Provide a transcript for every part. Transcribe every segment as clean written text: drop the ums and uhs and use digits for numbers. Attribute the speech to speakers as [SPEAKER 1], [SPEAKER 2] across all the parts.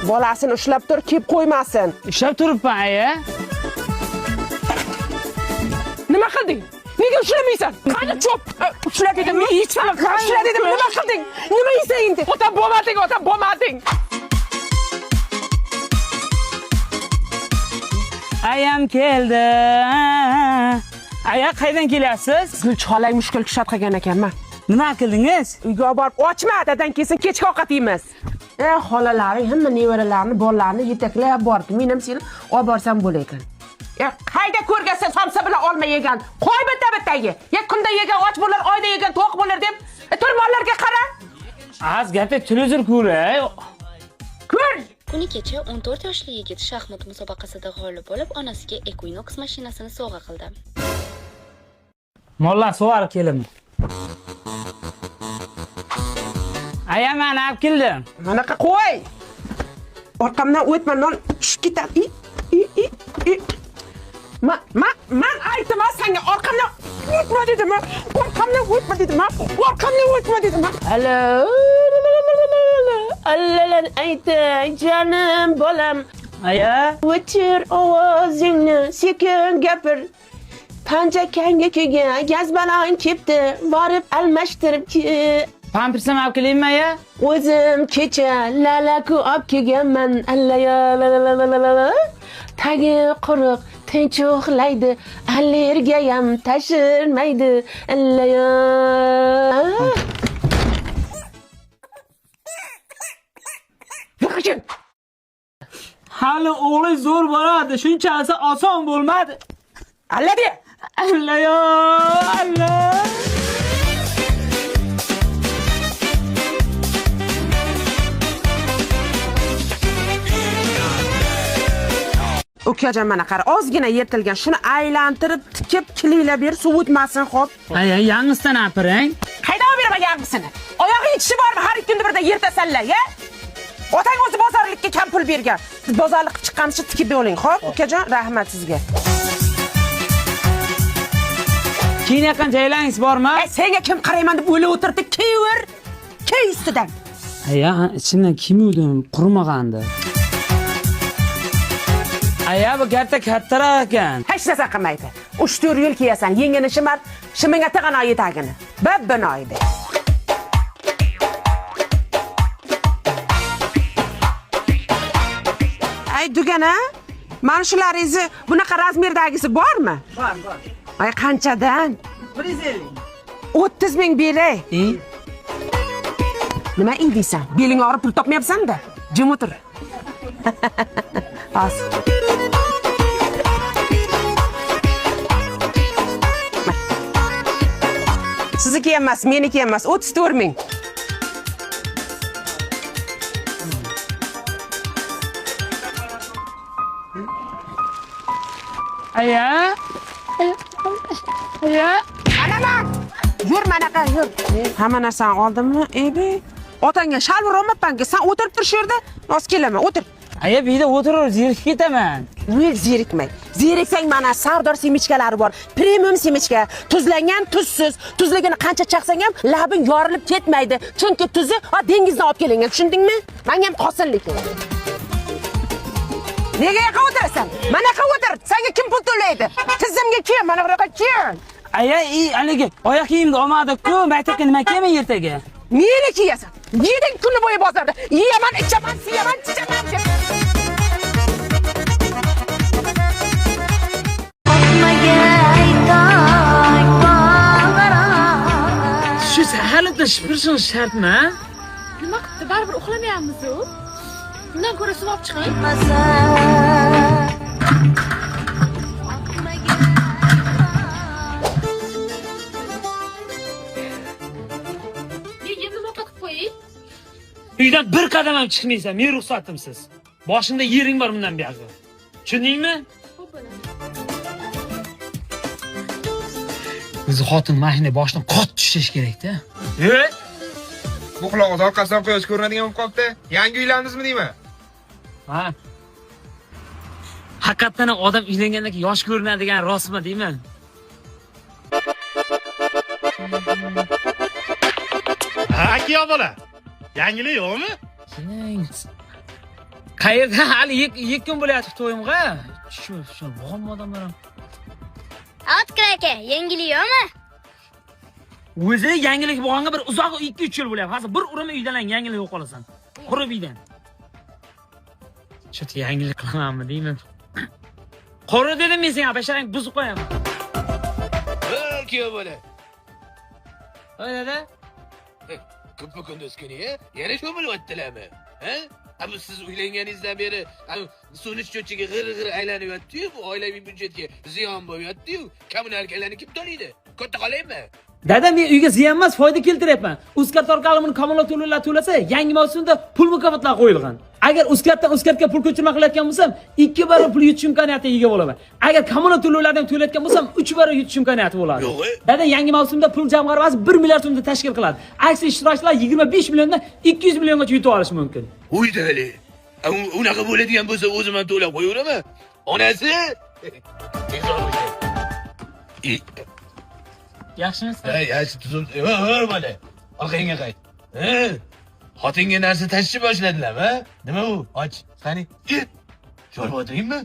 [SPEAKER 1] Bolasini ushlab tur, kiyib qo'ymasin.
[SPEAKER 2] Ishlab turibman, aya.
[SPEAKER 1] Nima qilding? Nega ushlamaysan? Qani cho'p. Ushla dedim, yeysan. Ushla dedim, nima qilding? Nima yeysan endi? Ota bo'lmading.
[SPEAKER 2] Ayam keldi. Aya, qaydan kelyapsiz?
[SPEAKER 1] Gulcholang mushkul kishat qilgan ekanman.
[SPEAKER 2] Nima qildingiz?
[SPEAKER 1] Uyga borib ochma, dadan kelsin kechki ovqat yeymiz. Xolalaring hamma nevaralarini, bolalarni yetaklab bordi. Men ham seni olib borsam bo'lar ekan. Qayda ko'rgansan somsa bilan olma yegan. Qo'y bitta-bittaga. Kunda yegan och bo'lar, oyda yegan to'q bo'lar deb. Turmonlarga qara.
[SPEAKER 2] Az gapda televizor ko'ray.
[SPEAKER 1] Ko'r.
[SPEAKER 3] Kuni kecha 14 yoshli yigit shaxmat musobaqasida g'olib bo'lib, onasiga Equinox mashinasini sovg'a qildi.
[SPEAKER 2] Mollar sug'arib kelaman. Aya, men olib keldim.
[SPEAKER 1] Manaqa qo'y. Orqamdan o'tma, non tushib ketadi. Man aytdim senga orqamdan o'tma dedim. Orqamdan o'tma dedim. Alo. Allalan aytay jonim bolam.
[SPEAKER 2] Aya,
[SPEAKER 1] O'chir ovozingni, sekin gapir. Panjakanga kelgan gazbalan kepti, borib almashtirib ki.
[SPEAKER 2] pampersni olib kelaymi, aya?
[SPEAKER 1] O'zim kecha lalaku olib kelganman. Allaya la. Tagi quruq, tinch uxlaydi, allergiyam tashirmaydi. Allaya. Yo'qkin.
[SPEAKER 2] Hali o'g'li zo'r boradi, shunchasi oson bo'lmadi.
[SPEAKER 1] Alladi.
[SPEAKER 2] Allayo, Allah.
[SPEAKER 1] Ukajon mana qara, ozgina yertilgan. Shuni aylantirib, tikib, kilinglar ber, suv o'tmasin, xo'p.
[SPEAKER 2] Aya, yangisidan apiring.
[SPEAKER 1] Qaydan olib beraman yangisini? Oyog'i yetishi bormi? Har ikki kunda birda yertasanlar, ya? Otang o'zi bozorlikka kam pul bergan. Siz bozorlik chiqqancha tikib oling, xo'p? Ukajon, rahmat sizga.
[SPEAKER 2] Keyin yaqin joylaringiz bormi?
[SPEAKER 1] Senga kim qarayman deb o'ylab o'tirdi? Kiyver. Kiy ustidan.
[SPEAKER 2] Aya, ichimdan kiymovdim, qurmag'andi. Aya, bu kattaroq ekan.
[SPEAKER 1] Hech narsa qilmaydi. 3-4 yil kiyasan, yengini shimar, shiminga tig'an oyetagini. Bibbinoydi. Ay dugana, mana shularingizni bunaqa razmerdagisi bormi?
[SPEAKER 4] Bor.
[SPEAKER 1] Ay qanchadan?
[SPEAKER 4] 150.
[SPEAKER 1] 30 ming beray. Nima deysan? Beling og'rib pul topmayapsan-da. Jim o'tir. As. Sizniki emas, meniki emas. 34 ming.
[SPEAKER 2] Aya.
[SPEAKER 1] Ana bak. Yur manaqa, yur. Hamma narsani oldimmi? Ebe. Otangga shalvor olmabman-ku. Sen o'tirib tur shu yerda. Nos kelaman, o'tir.
[SPEAKER 2] Aya, bu yerda o'tirib zerikib ketaman.
[SPEAKER 1] Nega zerikmay? Zeriksang mana Sardor semichkalari bor. Premium semichka, tuzlangan, tuzsiz. Tuzligini qancha chaqsang ham labing yorilib ketmaydi. Chunki tuzi dengizdan olib kelingan, tushundingmi? Menga ham qolsin lekin. Nega yoqa o'tirasan? Mana yoqa o'tir. Senga kim pul to'laydi? Tizimga kel, mana bu yoqqa kel.
[SPEAKER 2] Aya, haligi oyoq kiyimni olmadik-ku, maktabga nima kiyman ertaga?
[SPEAKER 1] Meni kiyasan. Yeding kuni bo'yi bozorda. Yeyaman, ichaman, siyaman, chichaman.
[SPEAKER 2] Shu saharlikda shipirishing shartmi?
[SPEAKER 5] Nima qildi? Baribir uxlamayapmiz-ku. Bundan ko'ra suv olib chiqing.
[SPEAKER 2] Uydan bir qadam ham chiqmaysan, men ruxsatimsiz. Boshimda yering bor bundan buyoqqa. Tushundingmi? O'zi xotin mashina boshidan qot tushish kerak-da.
[SPEAKER 6] Bu qulog'ingiz orqasidan quyosh ko'rinadigan bo'lib qolibdi. Yangi uylandingizmi deyman?
[SPEAKER 2] Ha. Haqiqatan odam uylangandan keyin yosh ko'rinadigan rostmi deyman?
[SPEAKER 7] Ha, aka bola. Yangilik yo'qmi?
[SPEAKER 2] Qayerda hali 2 kun bo'lyapti to'yimga. Shu bo'g'im odamlar ham.
[SPEAKER 4] Otkir aka, yangilik yo'qmi?
[SPEAKER 2] O'zi yangilik bo'lganga bir uzoq 2-3 yil bo'lyapti. Hozir bir urim uydan yangilik o'qib qolasan. Qurib uydan. Shu yangilik qilamanmi deyman. Qori dedim men senga basharang buzib qo'yaman.
[SPEAKER 7] Kuyov bola.
[SPEAKER 2] Voy dada.
[SPEAKER 7] Ko'p kunduz kuni, yana shu bo'lyaptilarmi? Ha? Ama siz uylanganingizdan beri suvni cho'chiga g'ir aylanyapti-yu, bu oilaviy byudjetga ziyon bo'lyapti-yu. Kommunalkalarni kim to'laydi? Katta qolaymi?
[SPEAKER 2] Dada, men uyga ziyon emas, foyda keltiryapman. Uzcard orqali buni kommunal to'lovlar to'lasa, yangi mavsumda pul mukofotlar qo'yilgan. Agar Uzcarddan Uzcardga pul ko'chirma qilayotgan bo'lsam, 2 barobar pul yutish imkoniyatiga ega bo'laman. Agar kommunal to'lovlardan to'layotgan bo'lsam, 3 barobar yutish imkoniyati bo'ladi. Dada, yangi mavsumda pul jamg'armasi 1 milliard so'mni tashkil qiladi. Aksiya ishtirokchilar 25 milliondan 200 milliongacha yutib olish mumkin.
[SPEAKER 7] Uydali. Unaqa bo'ladigan bo'lsa, o'zim ham to'lab qo'yaveraman. Onasi
[SPEAKER 2] Yaxshimisiz?
[SPEAKER 7] yaxshi tuzum. Voy bola. Orqangga qayt. Xotinga narsa tashishni boshladilar-mi? Nima bu? Och, qani. Ko'rib o'tiringmi?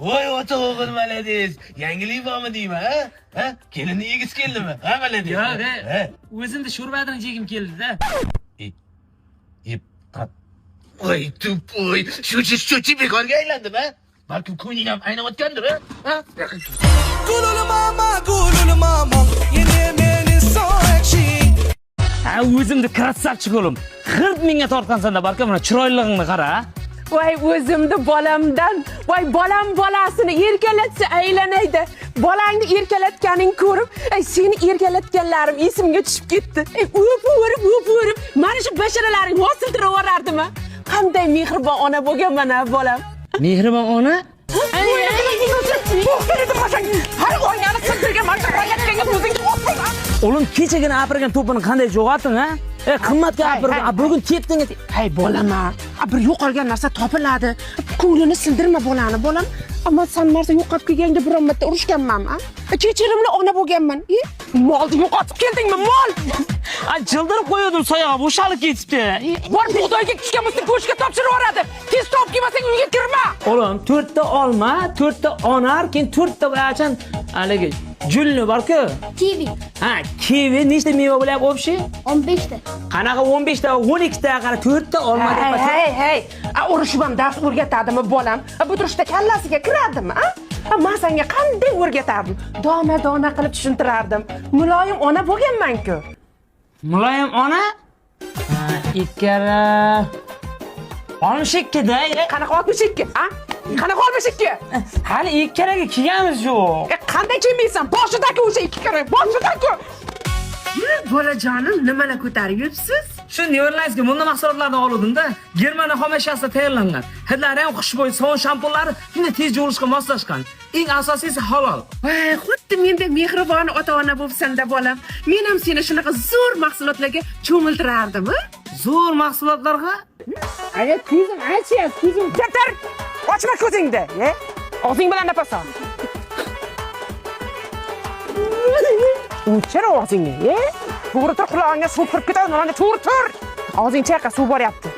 [SPEAKER 7] Voy ota o'g'il malades. Yangilik bormi deyman, ha? Kelinni yegisi keldimi? Ha, malades.
[SPEAKER 2] Yo'q, o'zimda sho'rbadan jegim keldi-da.
[SPEAKER 7] Voy tupoy. Shu bekorga aylandimi? Balkim ko'ngling ham aynayotgandir, ha?
[SPEAKER 2] Ha, o'zimda krassavchi bo'lim. 40 mingga tortqansanda, balki mana chiroylig'ingni qara.
[SPEAKER 1] Voy o'zimni bolamdan, voy bolam bolasini erkalatsa aylanaydi. Bolangni erkalatganing ko'rib, seni erkalatganlarim esimga tushib ketdi. O'p-o'rib, mana shu basharalaring hosiltirib yuborardimi? Qanday mehribon ona bo'lganman ha bolam.
[SPEAKER 2] Mehribon ona?
[SPEAKER 1] Har o'ynani sindirgan mashaqayotganga o'zing
[SPEAKER 2] O'lim kechagina apirgan to'pini qanday jo'g'atding, ha? Qimmatga apirgan, bugun tepding.
[SPEAKER 1] Hay bolama, bir yo'qolgan narsa topiladi. Ko'nglini sindirma bolani, bolam. Ammo sen narsa yo'qotib kelganda biron marta urishganman, ha? Kechirimli ona bo'lganman. Molni yo'qotib keldingmi, mol?
[SPEAKER 2] Jildirib qo'ydim, soyog'i bo'shalib ketibdi.
[SPEAKER 1] Bor bug'doyga tushgan bo'lsa go'shtga topshirib yuboradi. Tez topib kelmasang uyga kirma.
[SPEAKER 2] O'lim, 4 ta olma, 4 ta onar, keyin 4 ta bayachan haligi julni bor-ku.
[SPEAKER 4] Kivi
[SPEAKER 2] Ha, kivi nechta meva bo'lyapti o'bshi?
[SPEAKER 4] 15 ta.
[SPEAKER 2] Qanaqa 15 ta, 12 ta, qara 4 ta olma deb
[SPEAKER 1] Hey. Urushib ham dars o'rgatadimi bolam? Bu turishda kallasiga kiradimi, ha? Men senga qanday o'rgatardim? Dona qilib tushuntirardim. Muloyim ona bo'lganman-ku.
[SPEAKER 2] Muloyim ona? Ha, ikkala 62da.
[SPEAKER 1] Qanaqa 62, ha? Qanaqa 62?
[SPEAKER 2] Hali ikkalaga kelganmiz yo'q.
[SPEAKER 1] Qanday kelmaysan? Boshidagi o'sha 2 kira, boshidagi. Bolajonim, nimalar ko'tarib yuribsiz?
[SPEAKER 2] Shu Neverlandsga bunday mahsulotlarni oldim-da, Germaniya xomashiyasida tayyorlangan. Hidlari ham xushbo'y sovun shampunlari shunday tez yuvilishga moslashgan. Eng asosiysi halol.
[SPEAKER 1] Voy, xuddi mendek mehribon ota-ona bo'lsang-da bolam. Men ham seni shunaqa zo'r mahsulotlarga cho'miltirardim, ha?
[SPEAKER 2] Zo'r mahsulotlarga?
[SPEAKER 1] Agar ko'zim achyapti, ko'zim katar. Ochma ko'zingni, og'zing bilan nafas ol. O'chir og'zingni, To'g'ri tur, qulog'ingga suv kirib ketadi, mana to'g'ri tur. Og'zing chayqa, suv boryapti.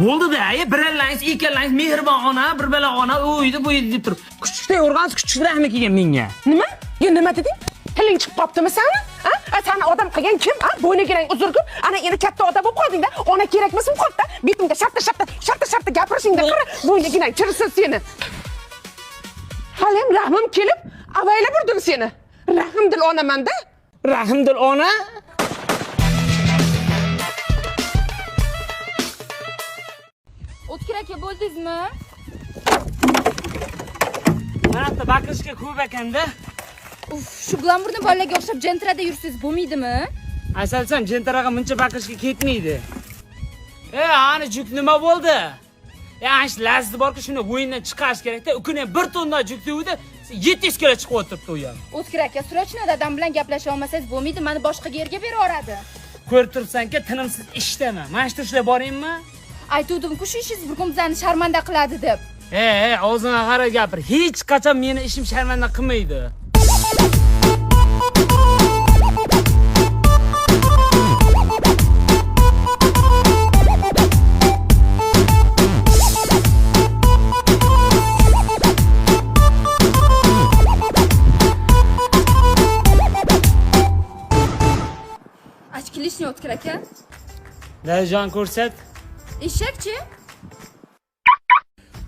[SPEAKER 2] Bo'ldi-da, birallangiz, ikkalangiz mehribon ona, bir bala ona, uyda bu uyda deb turib. Kuchukday urgansiz, kuchuklarmi kelgan menga?
[SPEAKER 1] Nima? Nima deding? Tiling chiqib qoptimi seni? Ha? Seni odam qilgan kim? Ha? Bo'ynigining uzurgur. Ana endi katta odam bo'lib qolding-da. Ona kerakmasmi qopda? Betingda shartta gapirishingda qara. Bo'ynigining chirsin seni. Halim rahmim kelib, avaylab urdim seni. Rahmdil onaman-da.
[SPEAKER 2] Rahmdil ona?
[SPEAKER 5] O'tkir aka, bo'ldingizmi?
[SPEAKER 2] Mana bu bakishga ko'p ekanda.
[SPEAKER 5] Shu glamurni bolalarga o'xshab jentrada yursiz bo'lmaydimi?
[SPEAKER 2] Asalsan jentaraga muncha bakishga ketmaydi. Ani juk nima bo'ldi? Ash lazzi borki shuni o'yindan chiqarish kerak-da. Ukuni 1 tonna juk devdi, 700 kilo chiqib o'tiribdi u ham.
[SPEAKER 5] O'tkir aka, srochno dadam bilan gaplasha olmasangiz bo'lmaydi, meni boshqa yerga berib yuboradi.
[SPEAKER 2] Ko'rib turibsan-ki, tinimsiz ishdama. Mana shu ishlar boringmi?
[SPEAKER 5] Aytuvdim-ku, shu ishingiz bir kun bizani sharmanda qiladi deb.
[SPEAKER 2] Og'zingga qarab gapir. Hech qachon meni ishim sharmanda qilmaydi.
[SPEAKER 5] Ochkilishni O'tkir aka.
[SPEAKER 2] Dajon ko'rsat.
[SPEAKER 5] Eshakchi?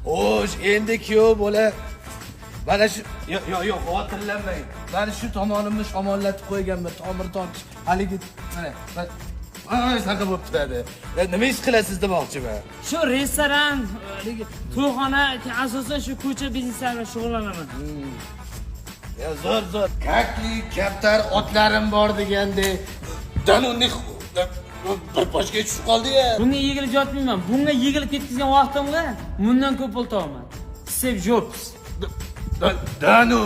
[SPEAKER 7] Xo'sh, endi kuyov bola mana shu yo'q, xotirlanmang. Mana shu tomonimni shamollatib qo'yganman, tomir tortish. Haligi mana shunaqa bo'lib turadi. Nima ish qilasiz demoqchiman.
[SPEAKER 2] Shu restoran, to'yxona, asosan shu ko'cha biznesi bilan shug'ullanaman.
[SPEAKER 7] Zo'r. Kakli, kaptar otlarim bor deganda danunni bir boshga tushib qoldi-ya.
[SPEAKER 2] Bunga yigilib yotmayman. Bunga yigilib ketkizgan vaqtimga bundan ko'p pul topaman. Steve Jobs.
[SPEAKER 7] Danu.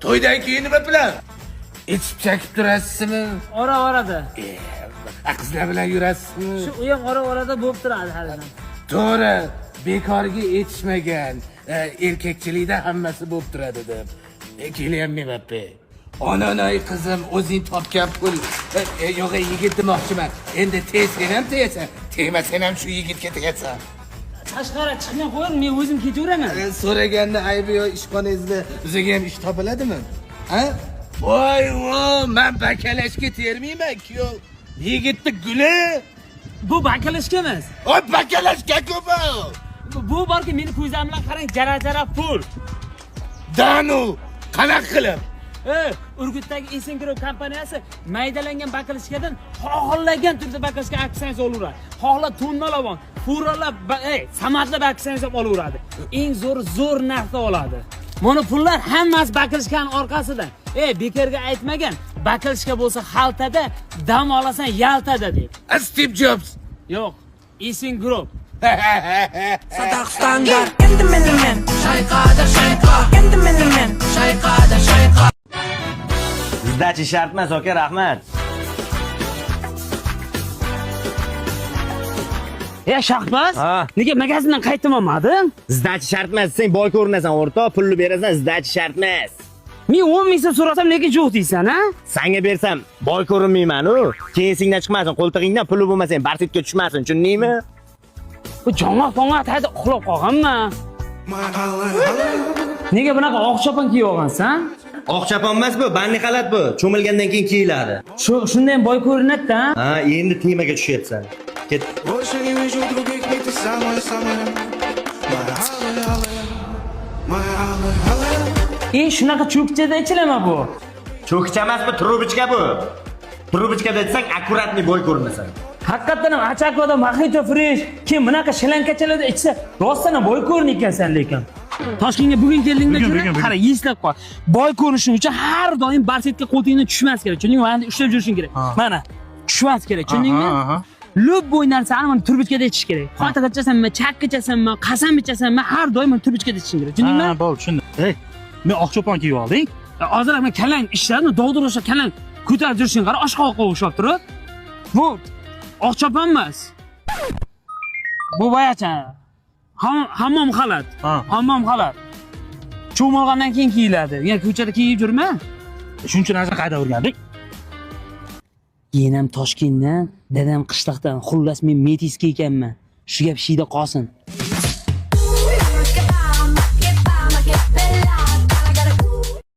[SPEAKER 7] To'ydan keyin nima bilan? Ichib chakib turasizmi?
[SPEAKER 2] Ora-orada.
[SPEAKER 7] Qizlar bilan yurasizmi?
[SPEAKER 2] Shu u ham ora-orada bo'lib turadi halidan.
[SPEAKER 7] To'g'ri, bekorga etishmagan. Erkakchilikda hammasi bo'lib turadi deb. Kelyapman. Onanay qizim, o'zing topgan pul. Yo'q, yigit demoqchiman. Endi tezsen ham tegasan, tegmasan ham shu yigitga tegasan.
[SPEAKER 2] Tashqari chiqmay qo'ying, men o'zim ketaveraman.
[SPEAKER 7] So'raganda aybi yo ishxonangizda o'ziga ham ish topiladimi? Ha? Voy, men bakalashga termayman, kuyov. Yigitni guli.
[SPEAKER 2] Bu bakalashga emas.
[SPEAKER 7] Voy, bakalashga ko'p.
[SPEAKER 2] Bu borki meni ko'zlarim bilan qarang, jara-jara pul.
[SPEAKER 7] Danu, qanaqa qilib?
[SPEAKER 2] Urgutdagi Esengrov kompaniyasi maydalangan bakalashkadan xohlagan turda bakalashka aksiyasi olaveradi. Xohla tonnalab, furalab, samadlab aksiyasi olaveradi. Eng zo'r narxda oladi. Mana pullar hammasi bakalashkaning orqasida. Bekorga aytmagan, bakalashka bo'lsa xaltada, dam olasan yaltada deb.
[SPEAKER 7] Steve Jobs.
[SPEAKER 2] Yo'q, Esengrov.
[SPEAKER 8] Sadak standart. Kendi menimen. Şayqada şayqa. Kendi menimen. Şayqada şayqa.
[SPEAKER 9] Zdachi shart emas, aka, rahmat.
[SPEAKER 2] Shahbaz,
[SPEAKER 9] Ha.
[SPEAKER 2] nega magazindan qaytolmading?
[SPEAKER 9] Zdachi shart emas, sen boy ko'rinasan, o'rtoq, pulni berasan, zdachi shart emas.
[SPEAKER 2] Men 10 ming so'm so'rasam lekin yo'q deysan, ha?
[SPEAKER 9] Senga bersam boy ko'rinmayman-u. Keyin singdan chiqmasin, qo'ltig'ingdan puli bo'lmasa, barsitga tushmasin, tushundingmi?
[SPEAKER 2] Bu jonga tayda uxlab qolganman. Nega bunaqa oq chopon kiyib olgansan?
[SPEAKER 9] Oq chopon emas bu, banni xalat bu. Cho'milgandan keyin kiyiladi.
[SPEAKER 2] Shunday ham boy ko'rinadi-da.
[SPEAKER 9] Ha, endi temaga tushyapsan. Ket.
[SPEAKER 2] Shunaqa cho'kchada ichilama bu.
[SPEAKER 9] Cho'kcha emas bu, trubichka bu. Trubichkada aytsang, akkuratni boy ko'rinasan.
[SPEAKER 2] Haqiqatan ham achakoda mojito fresh, keyin bunaqa shilankachalarda ichsa, rostdan ham boy ko'rinaykansan lekin. Toshkentga bugun keldingda ko'ra, qara, eslab qol. Boy ko'rishing uchun har doim barsetga qo'ltingdan tushmas kerak. Tushundingmi? Mana ushlab yurishing kerak. Mana, tushmas kerak, tushundingmi? Любой narsani mana turbichkada ichish kerak. Xotin ichasanmi, chakka ichasanmi, qasam ichasanmi, har doim mana turbichkada ichishing kerak. Tushundingmi?
[SPEAKER 10] Ha, bo'ldi, tushundim. Men oq chopon kiyib olding.
[SPEAKER 2] Hozir men kalang ishlarni dovdir o'sha kalang ko'tarib yurishing qara, oshqoqqa o'xshab turib. Bu oq chopon emas. Bu boyacha hammom xalat. Hammom xalat. Cho'milgandan keyin kiyiladi. Yani ko'chada kiyib yurma.
[SPEAKER 10] Shuncha narsa qayda o'rganding?
[SPEAKER 2] Yenam Toshkentdan, dadam qishloqdan, xullas men Metiska ekanman. Shu gap shiyda qolsin.